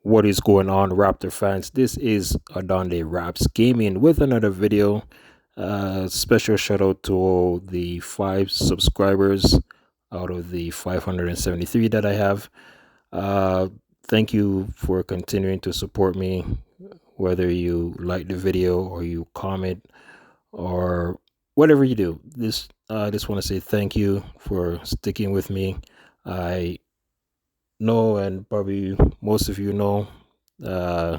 What is going on, Raptor fans? This is Adonde Raps Gaming with another video. Special shout out to all the 5 subscribers out of the 573 that I have. Uh, Thank you for continuing to support me, whether you like the video or you comment or whatever you do. I just want to say thank you for sticking with me. I know, and probably most of you know, uh,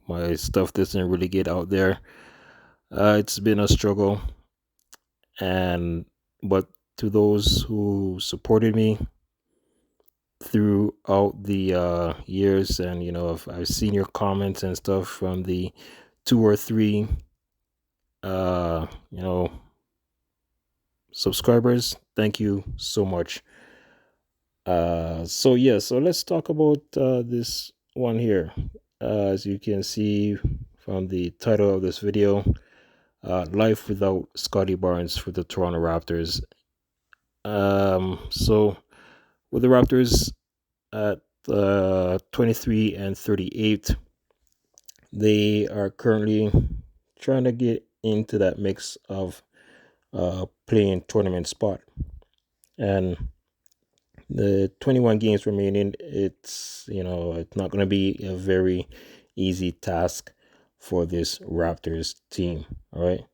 my stuff doesn't really get out there. It's been a struggle, and but to those who supported me throughout the years, and I've seen your comments and stuff from the 2 or 3, uh, you know, subscribers. Thank you so much. So let's talk about this one here. As you can see from the title of this video, life without Scotty Barnes for the Toronto Raptors. So with the Raptors at 23 and 38, they are currently trying to get into that mix of playing tournament spot. And the 21 games remaining, it's not going to be a very easy task for this Raptors team. All right.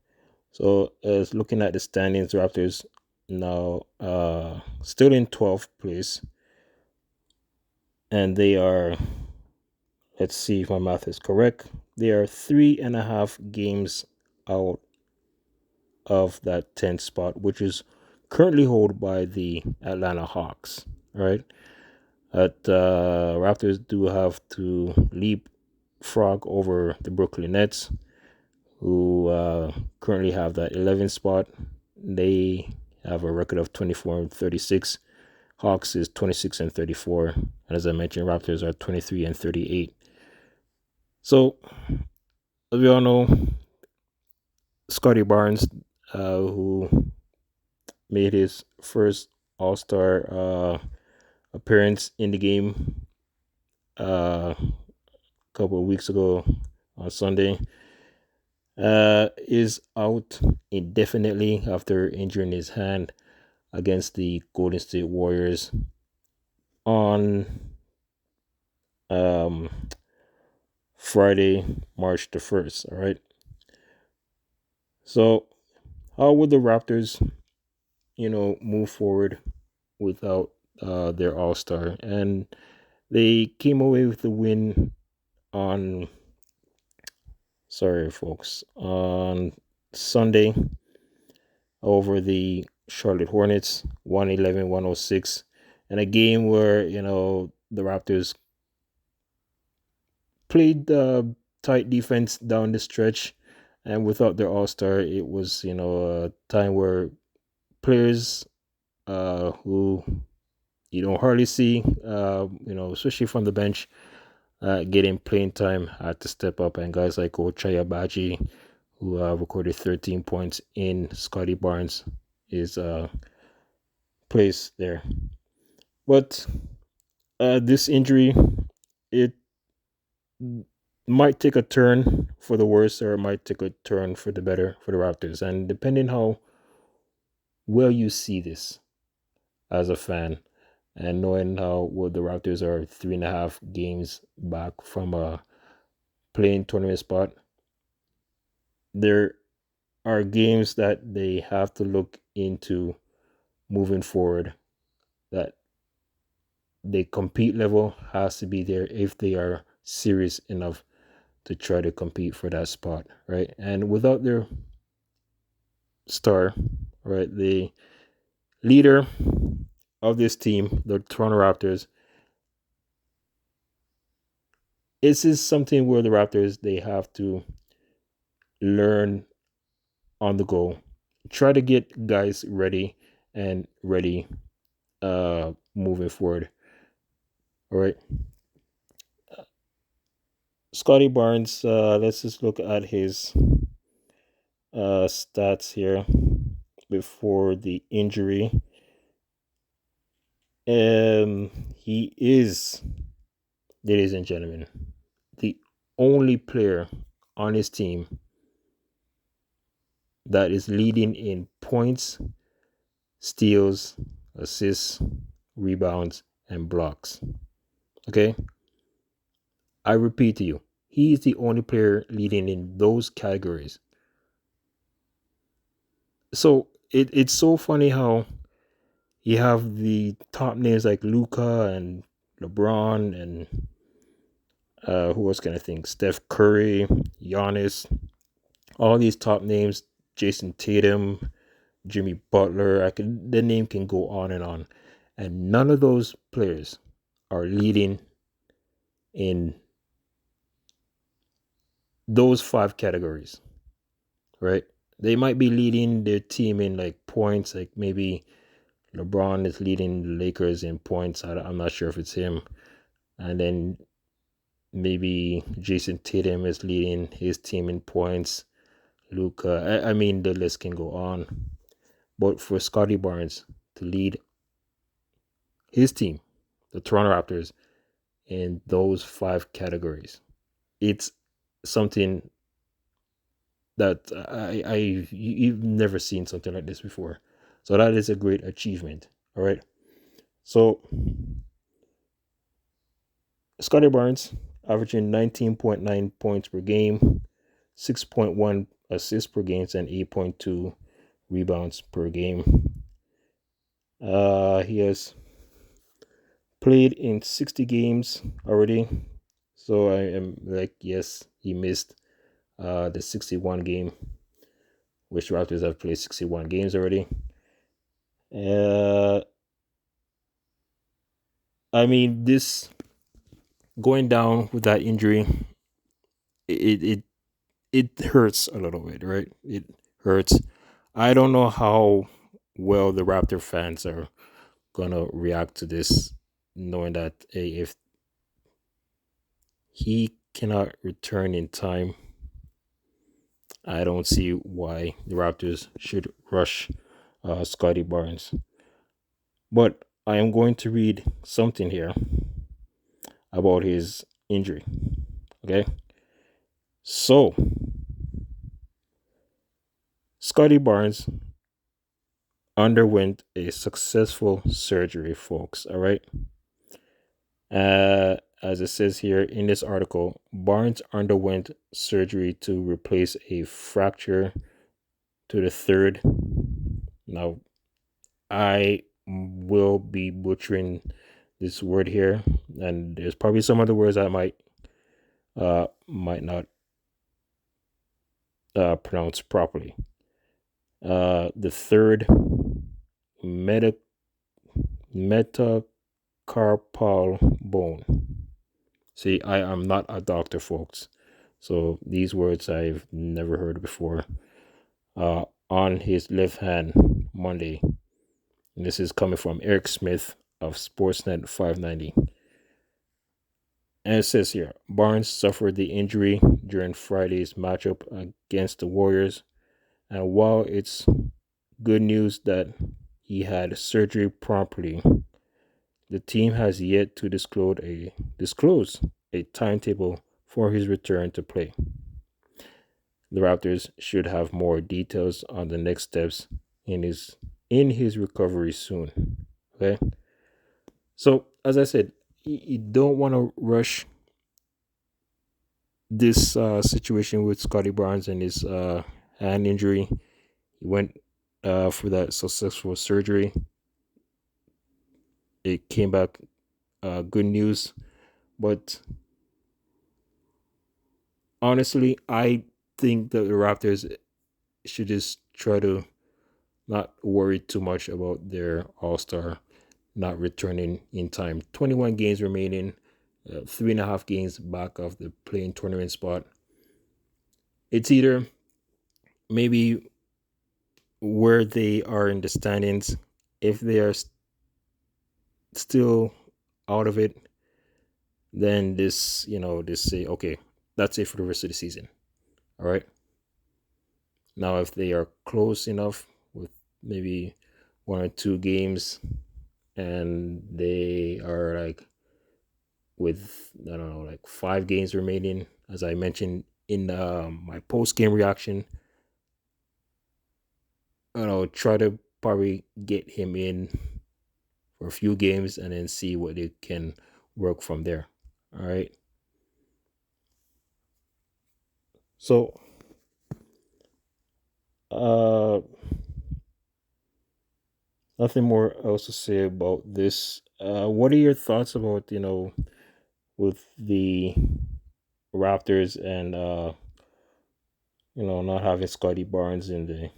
So as looking at the standings, Raptors now still in 12th place, and they are, let's see if my math is correct, they are 3.5 games out of that 10th spot, which is currently held by the Atlanta Hawks. All right. Raptors do have to leapfrog over the Brooklyn Nets, who currently have that 11th spot. They have a record of 24 and 36. Hawks is 26 and 34. And as I mentioned, Raptors are 23 and 38. So, as we all know, Scotty Barnes, who made his first All Star appearance in the game a couple of weeks ago on Sunday, is out indefinitely after injuring his hand against the Golden State Warriors on um, Friday, March the 1st. All right. So, how would the Raptors, move forward without their All Star? And they came away with the win on, sorry, folks, on Sunday over the Charlotte Hornets, 111-106, and a game where, the Raptors played tight defense down the stretch, and without their All Star, it was, a time where players who you don't hardly see, especially from the bench, getting playing time, had to step up, and guys like Ochai Abaji, who recorded 13 points in Scotty Barnes, is place there. But this injury, it might take a turn for the worse, or it might take a turn for the better for the Raptors. And depending how well you see this as a fan, and knowing how well the Raptors are 3.5 games back from a playing tournament spot, there are games that they have to look into moving forward, that the compete level has to be there if they are serious enough to try to compete for that spot, right? And without their star, right, the leader of this team, the Toronto Raptors, this is something where the Raptors, they have to learn on the go, try to get guys ready moving forward. All right. Scotty Barnes, let's just look at his stats here before the injury. He is ladies and gentlemen, the only player on his team that is leading in points, steals, assists, rebounds, and blocks. Okay? I repeat to you, he is the only player leading in those categories. So it's so funny how you have the top names like Luca and LeBron and who else can I think? Steph Curry, Giannis, all these top names, Jason Tatum, Jimmy Butler. The name can go on, and none of those players are leading in those five categories, right? They might be leading their team in like points, like maybe LeBron is leading the Lakers in points. I'm not sure if it's him, and then maybe Jason Tatum is leading his team in points. Luca, I mean, the list can go on. But for Scotty Barnes to lead his team, the Toronto Raptors, in those five categories, it's something that you've never seen something like this before. So that is a great achievement. All right. So Scotty Barnes averaging 19.9 points per game, 6.1 assists per game, and 8.2 rebounds per game. He has played in 60 games already. So I am like, yes, he missed the 61 game, which Raptors have played 61 games already. Uh, I mean, this going down with that injury, it it it hurts a little bit, right? It hurts. I don't know how well the Raptor fans are gonna react to this, knowing that if he cannot return in time, I don't see why the Raptors should rush Scotty Barnes. But I am going to read something here about his injury. Okay. So, Scotty Barnes underwent a successful surgery, folks. All right. As it says here in this article, Barnes underwent surgery to replace a fracture to the third. Now, I will be butchering this word here, and there's probably some other words I might not pronounce properly. The third meta metacarpal bone. See, I am not a doctor, folks, so these words I've never heard before. On his left hand Monday, and this is coming from Eric Smith of Sportsnet 590. And it says here Barnes suffered the injury during Friday's matchup against the Warriors. And while it's good news that he had surgery promptly, the team has yet to disclose a timetable for his return to play. The Raptors should have more details on the next steps in his recovery soon. Okay? So, as I said, you don't want to rush this situation with Scotty Barnes and his hand injury. He went for that successful surgery. It came back good news, but honestly, I think that the Raptors should just try to not worry too much about their All Star not returning in time. 21 games remaining, 3.5 games back of the playing tournament spot. It's either maybe where they are in the standings, if they are still out of it, then this say, okay, that's it for the rest of the season. All right. Now, if they are close enough with maybe 1 or 2 games and they are like with, I don't know, like 5 games remaining. As I mentioned in my post game reaction, try to probably get him in for a few games and then see what they can work from there. All right. So, uh, nothing more else to say about this. What are your thoughts about, with the Raptors and not having Scotty Barnes in the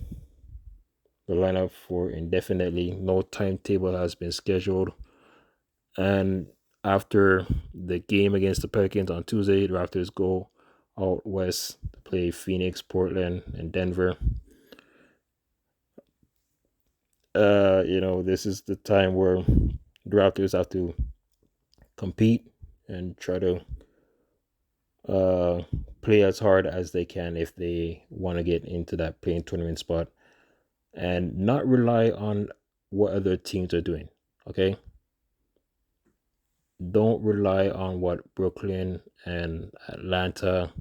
lineup for indefinitely? No timetable has been scheduled. And after the game against the Pelicans on Tuesday, the Raptors go out west to play Phoenix, Portland, and Denver. This is the time where the Raptors have to compete and try to uh, play as hard as they can if they want to get into that playing tournament spot and not rely on what other teams are doing. Okay, don't rely on what Brooklyn and Atlanta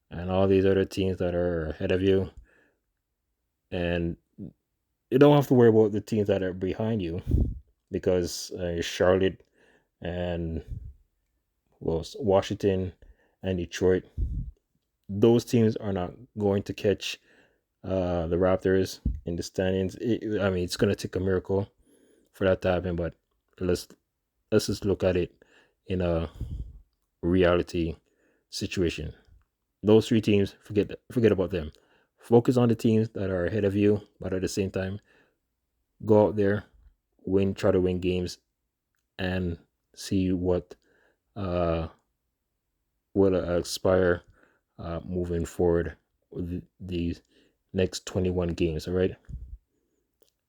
and all these other teams that are ahead of you, and you don't have to worry about the teams that are behind you because Charlotte and Washington and Detroit, those teams are not going to catch the Raptors in the standings. I mean, it's going to take a miracle for that to happen, but let's let's just look at it in a reality situation. Those 3 teams, forget about them. Focus on the teams that are ahead of you, but at the same time, go out there, try to win games, and see what uh will aspire moving forward with these next 21 games. All right,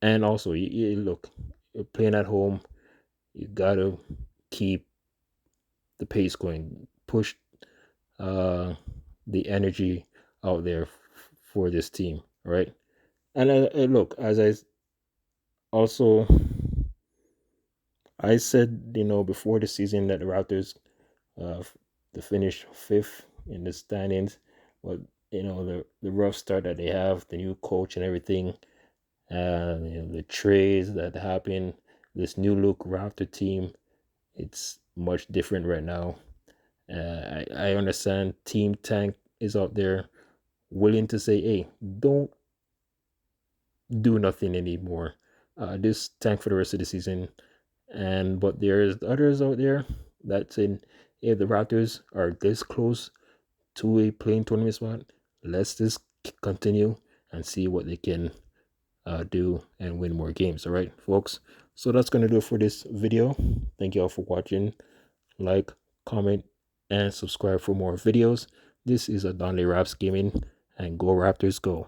and also look, you're playing at home. You gotta keep the pace going, push uh the energy out there for this team. All right, and look, as also I said, before the season that the Raptors uh to finish fifth in the standings, but the rough start that they have, the new coach and everything, the trades that happen, this new look Raptor team, it's much different right now. I understand Team Tank is out there willing to say, hey, don't do nothing anymore. Just tank for the rest of the season. But there's others out there that saying, if the Raptors are this close to a playing tournament spot, let's just continue and see what they can do and win more games. All right, folks. So that's gonna do it for this video. Thank you all for watching. Like, comment, and subscribe for more videos. This is Adonde Raps Gaming, and go Raptors go.